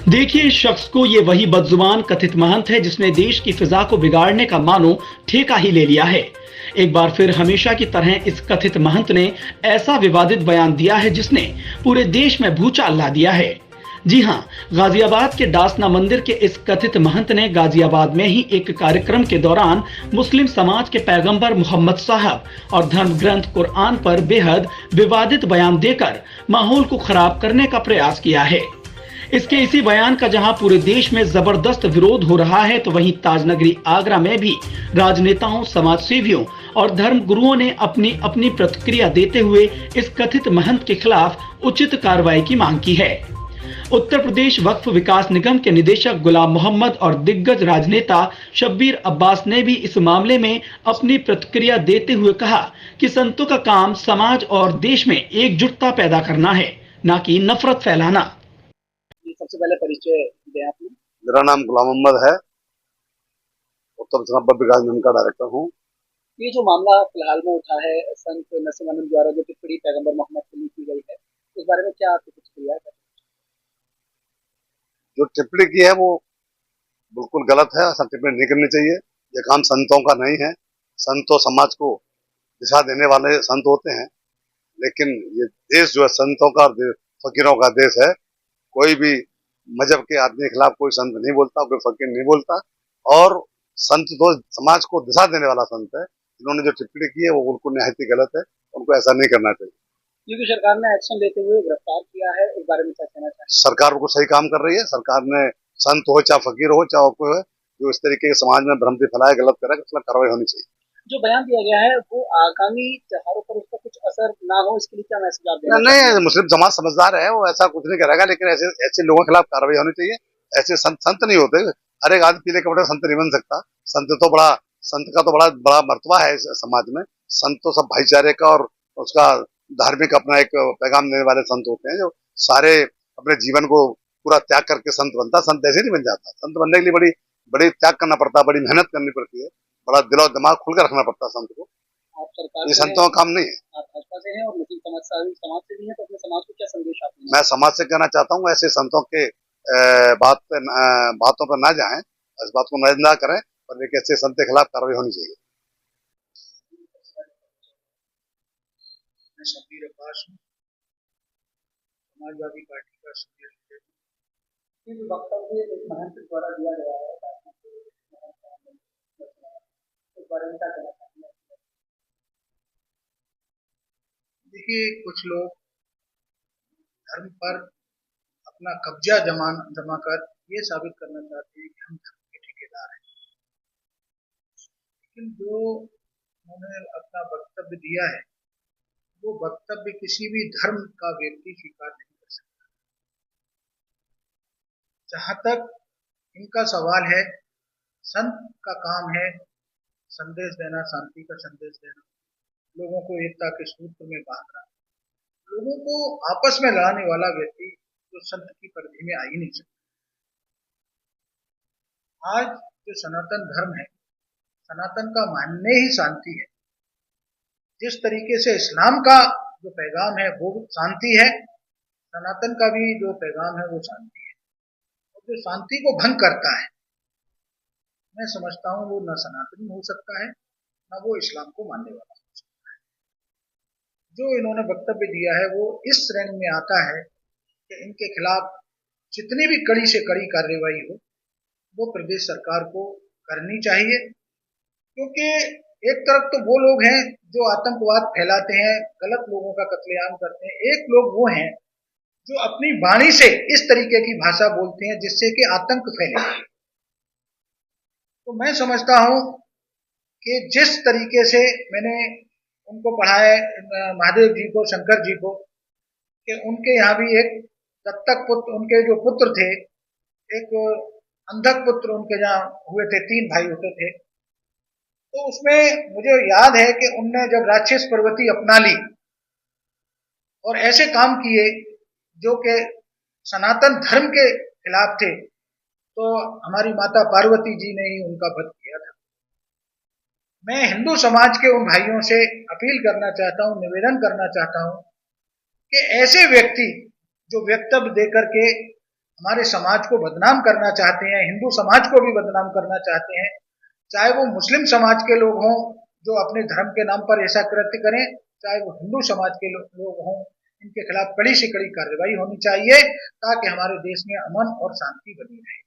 देखिए, इस शख्स को ये वही बदजुबान कथित महंत है जिसने देश की फिजा को बिगाड़ने का मानो ठेका ही ले लिया है। एक बार फिर हमेशा की तरह इस कथित महंत ने ऐसा विवादित बयान दिया है जिसने पूरे देश में भूचाल ला दिया है। जी हां, गाजियाबाद के डासना मंदिर के इस कथित महंत ने गाजियाबाद में ही एक कार्यक्रम के दौरान मुस्लिम समाज के पैगंबर मोहम्मद साहब और धर्म ग्रंथ कुरान पर बेहद विवादित बयान देकर माहौल को खराब करने का प्रयास किया है। इसके इसी बयान का जहां पूरे देश में जबरदस्त विरोध हो रहा है, तो वहीं ताजनगरी आगरा में भी राजनेताओं, समाज सेवियों और धर्म गुरुओं ने अपनी अपनी प्रतिक्रिया देते हुए इस कथित महंत के खिलाफ उचित कार्रवाई की मांग की है। उत्तर प्रदेश वक्फ विकास निगम के निदेशक गुलाम मोहम्मद और दिग्गज राजनेता शब्बीर अब्बास ने भी इस मामले में अपनी प्रतिक्रिया देते हुए कहा कि संतों का काम समाज और देश में एकजुटता पैदा करना है, न कि नफरत फैलाना। सबसे पहले परिचय दें आप। मेरा नाम गुलाम मोहम्मद है, उत्तर प्रदेश वक्फ विकास निगम का डायरेक्टर हूँ। ये जो मामला फिलहाल में उठा है, संत नसीम अनंत द्वारा जो टिप्पणी पैगंबर मोहम्मद को की गई है, उस बारे में क्या आपकी प्रतिक्रिया है? जो टिप्पणी की है वो बिल्कुल गलत है, ऐसा टिप्पणी नहीं करनी चाहिए। ये काम संतों का नहीं है। संतों समाज को दिशा देने वाले संत होते हैं, लेकिन ये देश जो है संतों का, फकीरों का देश है। कोई भी मजहब के आदमी के खिलाफ कोई संत नहीं बोलता, कोई फकीर नहीं बोलता। और संत तो समाज को दिशा देने वाला संत है। इन्होंने जो टिप्पणी की है वो बिल्कुल निहायत ही गलत है, उनको ऐसा नहीं करना चाहिए। क्योंकि सरकार ने एक्शन लेते हुए गिरफ्तार किया है, इस बारे में क्या कहना चाहिए? सरकार को सही काम कर रही है। सरकार ने संत हो चाहे फकीर हो चाहे कोई हो, जो इस तरीके के समाज में भ्रांति फैलाए, गलत करे, उसमें कार्रवाई होनी चाहिए। जो बयान दिया गया है वो आगामी त्योहारों पर उसका कुछ असर ना हो, इसके लिए क्या मैसेज आप देना नहीं, मुस्लिम समाज समझदार है, वो ऐसा कुछ नहीं करेगा, लेकिन ऐसे ऐसे लोगों के खिलाफ कार्रवाई होनी चाहिए। ऐसे संत नहीं होते। हर एक आदमी पीले कपड़े संत नहीं बन सकता। संत का तो बड़ा बड़ा मर्तबा है इस समाज में। संत तो सब भाईचारे का और उसका धार्मिक अपना एक पैगाम देने वाले संत होते हैं, जो सारे अपने जीवन को पूरा त्याग करके संत बनता। संत ऐसे नहीं बन जाता। संत बनने के लिए बड़ी बड़ी त्याग करना पड़ता है, बड़ी मेहनत करनी पड़ती है, बड़ा दिल और दिमाग खुलकर रखना पड़ता है संत को। ये संतों का काम नहीं है। आप भाजपा से हैं और मुस्लिम समाज से भी हैं, तो अपने समाज को क्या संदेश आप देंगे? मैं समाज से कहना चाहता हूँ, ऐसे संतों के बातों पर ना जाएं, इस बात को नजर ना करें, और एक ऐसे संत के खिलाफ कार्रवाई होनी चाहिए। मैं शब्बीर अब्बास हूँ, समाजवादी पार्टी का सीनियर लीडर। वक्तव्य एक महंत द्वारा दिया गया है, इस बारे में क्या कहना चाहिए? देखिए, कुछ लोग धर्म पर अपना कब्जा जमा कर ये साबित करना चाहते हैं कि हम धर्म के ठेकेदार हैं, लेकिन जो उन्होंने अपना वक्तव्य दिया है वो वक्तव्य किसी भी धर्म का व्यक्ति स्वीकार नहीं कर सकता। जहां तक इनका सवाल है, संत का काम है संदेश देना, शांति का संदेश देना, लोगों को एकता के सूत्र में बांधना। लोगों को आपस में लड़ाने वाला व्यक्ति तो संत की परिधि में आ ही नहीं सकता। आज जो सनातन धर्म है, सनातन का मानने ही शांति है। जिस तरीके से इस्लाम का जो पैगाम है वो शांति है, सनातन का भी जो पैगाम है वो शांति है। और जो शांति को भंग करता है, मैं समझता हूं वो न सनातनी हो सकता है, न वो इस्लाम को मानने वाला हो सकता है। जो इन्होंने वक्तव्य दिया है वो इस श्रेणी में आता है कि इनके खिलाफ जितनी भी कड़ी से कड़ी कार्रवाई हो वो प्रदेश सरकार को करनी चाहिए। क्योंकि एक तरफ तो वो लोग हैं जो आतंकवाद फैलाते हैं, गलत लोगों का कत्लेआम करते हैं। एक लोग वो हैं जो अपनी वाणी से इस तरीके की भाषा बोलते हैं जिससे कि आतंक फैले। तो मैं समझता हूं कि जिस तरीके से मैंने उनको पढ़ा है, महादेव जी को, शंकर जी को, कि उनके यहाँ भी एक दत्तक पुत्र, उनके जो पुत्र थे, एक अंधक पुत्र उनके यहाँ हुए थे, 3 भाई होते थे। तो उसमें मुझे याद है कि उनने जब राक्षस प्रवृत्ति अपना ली और ऐसे काम किए जो कि सनातन धर्म के खिलाफ थे, तो हमारी माता पार्वती जी ने ही उनका वध किया था। मैं हिंदू समाज के उन भाइयों से अपील करना चाहता हूं, निवेदन करना चाहता हूं कि ऐसे व्यक्ति जो वक्तव्य देकर के हमारे समाज को बदनाम करना चाहते हैं, हिंदू समाज को भी बदनाम करना चाहते हैं, चाहे वो मुस्लिम समाज के लोग हों जो अपने धर्म के नाम पर ऐसा कृत्य करें, चाहे वो हिंदू समाज के लोग हों, इनके खिलाफ कड़ी से कड़ी कार्रवाई होनी चाहिए ताकि हमारे देश में अमन और शांति बनी रहे।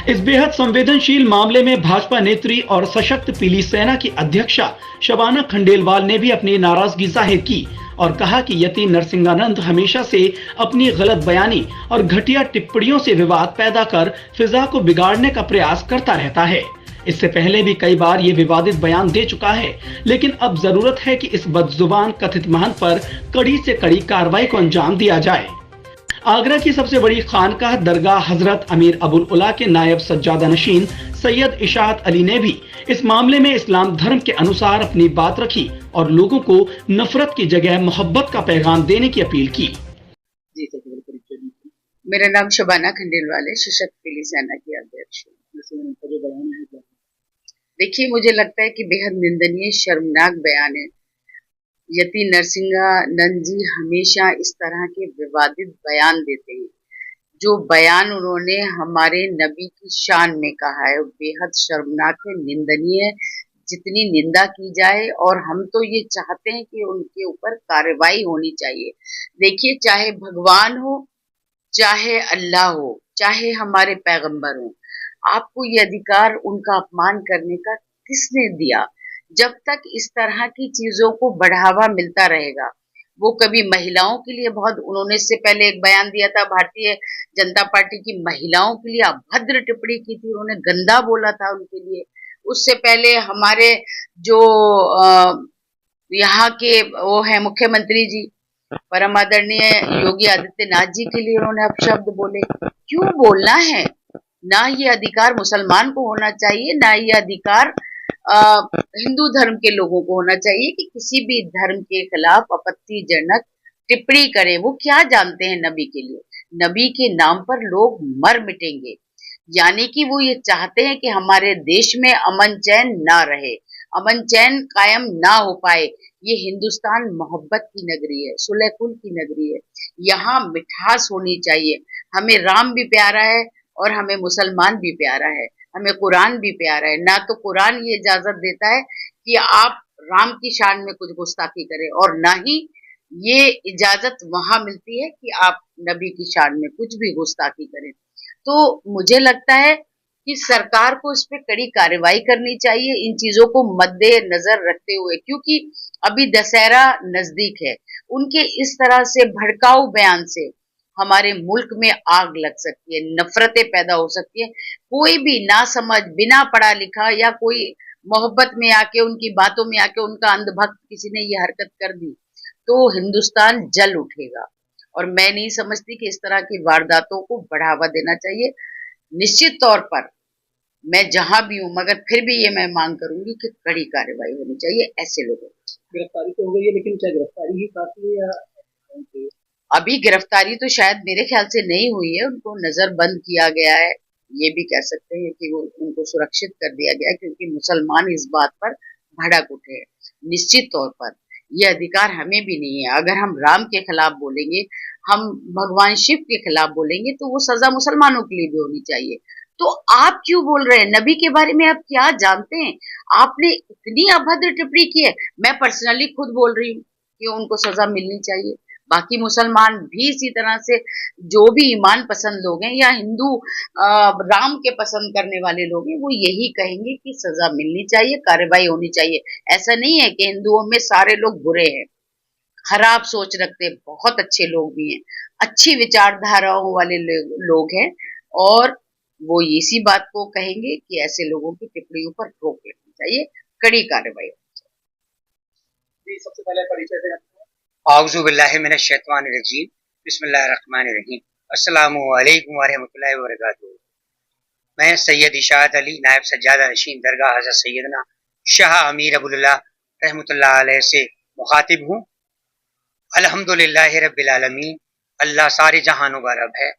इस बेहद संवेदनशील मामले में भाजपा नेत्री और सशक्त पीली सेना की अध्यक्षा शबाना खंडेलवाल ने भी अपनी नाराजगी जाहिर की और कहा कि यति नरसिंहानंद हमेशा से अपनी गलत बयानी और घटिया टिप्पणियों से विवाद पैदा कर फिजा को बिगाड़ने का प्रयास करता रहता है। इससे पहले भी कई बार ये विवादित बयान दे चुका है, लेकिन अब जरूरत है कि इस बदजुबान कथित महंत पर कड़ी से कड़ी कार्रवाई को अंजाम दिया जाए। आगरा की सबसे बड़ी खानकाह दरगाह हजरत अमीर अबुल उला के नायब सज्जादा नशीन सैयद इशात अली ने भी इस मामले में इस्लाम धर्म के अनुसार अपनी बात रखी और लोगों को नफरत की जगह मोहब्बत का पैगाम देने की अपील की। मेरा नाम शबाना खंडेलवाल है, सशक्त पीली सेना की अध्यक्ष। देखिए, मुझे लगता है कि बेहद निंदनीय, शर्मनाक बयान है। यति नरसिंहानंद जी हमेशा इस तरह के विवादित बयान देते हैं। जो बयान उन्होंने हमारे नबी की शान में कहा है बेहद शर्मनाक है, निंदनीय है। जितनी निंदा की जाए, और हम तो ये चाहते हैं कि उनके ऊपर कार्रवाई होनी चाहिए। देखिए, चाहे भगवान हो, चाहे अल्लाह हो, चाहे हमारे पैगंबर हो, आपको ये अधिकार उनका अपमान करने का किसने दिया? जब तक इस तरह की चीजों को बढ़ावा मिलता रहेगा, वो कभी महिलाओं के लिए बहुत, उन्होंने इससे पहले एक बयान दिया था, भारतीय जनता पार्टी की महिलाओं के लिए अभद्र टिप्पणी की थी, उन्होंने गंदा बोला था उनके लिए। उससे पहले हमारे जो यहाँ के वो है मुख्यमंत्री जी, परम आदरणीय योगी आदित्यनाथ जी के लिए उन्होंने अपशब्द बोले। क्यों बोलना है? ना ये अधिकार मुसलमान को होना चाहिए, ना ये अधिकार हिंदू धर्म के लोगों को होना चाहिए कि किसी भी धर्म के खिलाफ आपत्तिजनक टिप्पणी करें। वो क्या जानते हैं नबी के लिए? नबी के नाम पर लोग मर मिटेंगे। यानी कि वो ये चाहते हैं कि हमारे देश में अमन चैन ना रहे, अमन चैन कायम ना हो पाए। ये हिंदुस्तान मोहब्बत की नगरी है, सुलह कुल की नगरी है। यहाँ मिठास होनी चाहिए। हमें राम भी प्यारा है और हमें मुसलमान भी प्यारा है, हमें कुरान भी प्यारा है। ना तो कुरान ये इजाजत देता है कि आप राम की शान में कुछ गुस्ताखी करें, और ना ही ये इजाजत वहां मिलती है कि आप नबी की शान में कुछ भी गुस्ताखी करें। तो मुझे लगता है कि सरकार को इस पे कड़ी कार्रवाई करनी चाहिए, इन चीजों को मद्देनजर रखते हुए, क्योंकि अभी दशहरा नजदीक है। उनके इस तरह से भड़काऊ बयान से हमारे मुल्क में आग लग सकती है, नफरतें पैदा हो सकती है। कोई भी ना समझ, बिना पढ़ा लिखा, या कोई मोहब्बत में आके, उनकी बातों में आके, उनका अंधभक्त किसी ने ये हरकत कर दी तो हिंदुस्तान जल उठेगा। और मैं नहीं समझती कि इस तरह की वारदातों को बढ़ावा देना चाहिए। निश्चित तौर पर मैं जहां भी हूं, मगर फिर भी ये मैं मांग करूंगी कि कड़ी कार्रवाई होनी चाहिए ऐसे लोगों की। गिरफ्तारी तो हो गई है, लेकिन क्या गिरफ्तारी ही काफी है या अभी गिरफ्तारी तो शायद मेरे ख्याल से नहीं हुई है, उनको नजरबंद किया गया है। ये भी कह सकते हैं कि वो उनको सुरक्षित कर दिया गया है, क्योंकि मुसलमान इस बात पर भड़क उठे। निश्चित तौर पर ये अधिकार हमें भी नहीं है। अगर हम राम के खिलाफ बोलेंगे, हम भगवान शिव के खिलाफ बोलेंगे, तो वो सजा मुसलमानों के लिए भी होनी चाहिए। तो आप क्यों बोल रहे हैं? नबी के बारे में आप क्या जानते हैं? आपने इतनी अभद्र टिप्पणी की है। मैं पर्सनली खुद बोल रही हूँ कि उनको सजा मिलनी चाहिए। बाकी मुसलमान भी इसी तरह से, जो भी ईमान पसंद लोग हैं या हिंदू राम के पसंद करने वाले लोग हैं, वो यही कहेंगे कि सजा मिलनी चाहिए, कार्रवाई होनी चाहिए। ऐसा नहीं है कि हिंदुओं में सारे लोग बुरे हैं, खराब सोच रखते बहुत अच्छे लोग भी हैं, अच्छी विचारधाराओं वाले लोग हैं, और वो इसी बात को कहेंगे कि ऐसे लोगों की टिप्पणियों पर रोक लगनी चाहिए, कड़ी कार्रवाई होनी चाहिए। सबसे पहले परिचय से आऊज़ु बिल्लाहि मिनश शैतानिर रजीम, बिस्मिल्लाहिर रहमानिर रहीम, अस्सलामु अलैकुम व रहमतुल्लाहि व बरकातुहू। मैं सैयद इशात अली, नायब सज्जादा नशीन दरगाह हज़रत सैयदना शाह अमीर अबुल्लाह रहमतुल्लाह अलैह से मुखातिब हूँ। अल्हम्दुलिल्लाहि रब्बिल आलमीन, अल्लाह सारे जहानों का रब है।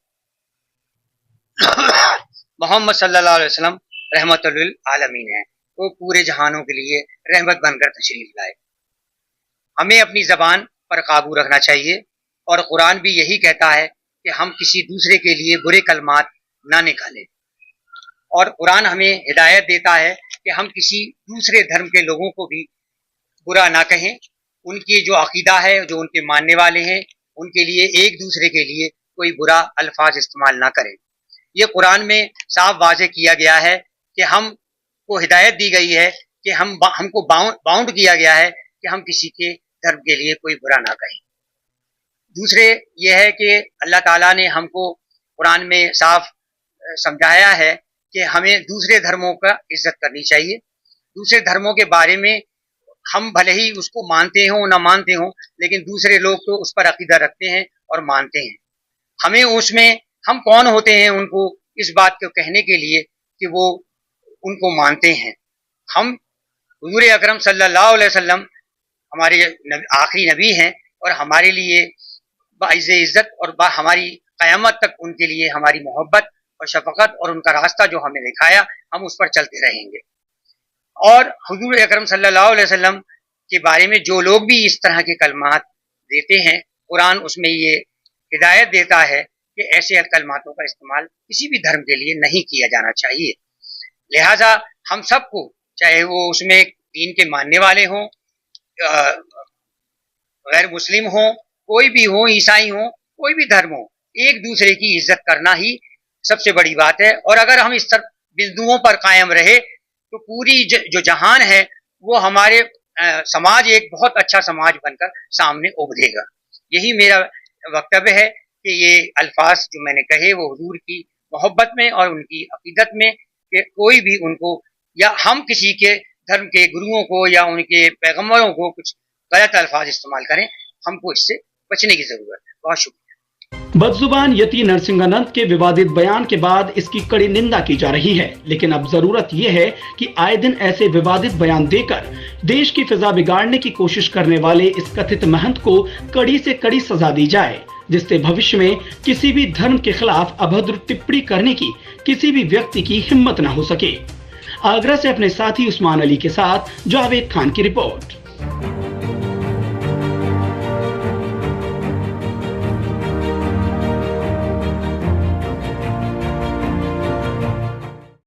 मोहम्मद सल्लल्लाहु अलैहि वसल्लम रहमतुल लिल आलमीन है। वो पूरे जहानों के लिए रहमत बनकर तशरीफ लाए। हमें अपनी ज़बान पर काबू रखना चाहिए और कुरान भी यही कहता है कि हम किसी दूसरे के लिए बुरे कलमात ना निकालें, और कुरान हमें हिदायत देता है कि हम किसी दूसरे धर्म के लोगों को भी बुरा ना कहें। उनकी जो अकीदा है, जो उनके मानने वाले हैं, उनके लिए एक दूसरे के लिए कोई बुरा अल्फाज इस्तेमाल ना करें। ये कुरान में साफ वाज़ेह किया गया है कि हमको हिदायत दी गई है कि हमको बाउंड किया गया है कि हम किसी के धर्म के लिए कोई बुरा ना कहें। दूसरे ये है कि अल्लाह ताला ने हमको कुरान में साफ समझाया है कि हमें दूसरे धर्मों का इज्जत करनी चाहिए। दूसरे धर्मों के बारे में हम भले ही उसको मानते हों ना मानते हों, लेकिन दूसरे लोग तो उस पर अकीदा रखते हैं और मानते हैं। हमें उसमें हम कौन होते हैं उनको इस बात को कहने के लिए कि वो उनको मानते हैं। हम हुजूर अकरम सल्लल्लाहु अलैहि वसल्लम हमारे आखिरी नबी हैं और हमारे लिए बाइज़ इज्जत और हमारी क़यामत तक उनके लिए हमारी मोहब्बत और शफकत और उनका रास्ता जो हमें दिखाया, हम उस पर चलते रहेंगे। और हुजूर अकरम सल्लल्लाहु अलैहि वसल्लम के बारे में जो लोग भी इस तरह के कलमात देते हैं, कुरान उसमें ये हिदायत देता है कि ऐसे कलमातों का इस्तेमाल किसी भी धर्म के लिए नहीं किया जाना चाहिए। लिहाजा हम सबको, चाहे वो उसमें दीन के मानने वाले हों, गैर मुस्लिम हों, कोई भी हो, ईसाई हो, कोई भी धर्म हो, एक दूसरे की इज्जत करना ही सबसे बड़ी बात है। और अगर हम इस बिंदुओं पर कायम रहे तो पूरी जो जहान है वो हमारे समाज एक बहुत अच्छा समाज बनकर सामने उभरेगा। यही मेरा वक्तव्य है कि ये अल्फाज जो मैंने कहे वो हुजूर की मोहब्बत में और उनकी अकीदत में, कि कोई भी उनको या हम किसी के धर्म के गुरुओं को या उनके पैगम्बरों को कुछ गलत अल्फाज इस्तेमाल करें, हमको इससे बचने की जरूरत है। बहुत शुक्रिया। बदजुबान यति नरसिंहानंद के विवादित बयान के बाद इसकी कड़ी निंदा की जा रही है, लेकिन अब जरूरत यह है कि आए दिन ऐसे विवादित बयान देकर देश की फिजा बिगाड़ने की कोशिश करने वाले इस कथित महंत को कड़ी से कड़ी सजा दी जाए, जिससे भविष्य में किसी भी धर्म के खिलाफ अभद्र टिप्पणी करने की किसी भी व्यक्ति की हिम्मत न हो सके। आगरा से अपने साथी उस्मान अली के साथ जावेद खान की रिपोर्ट।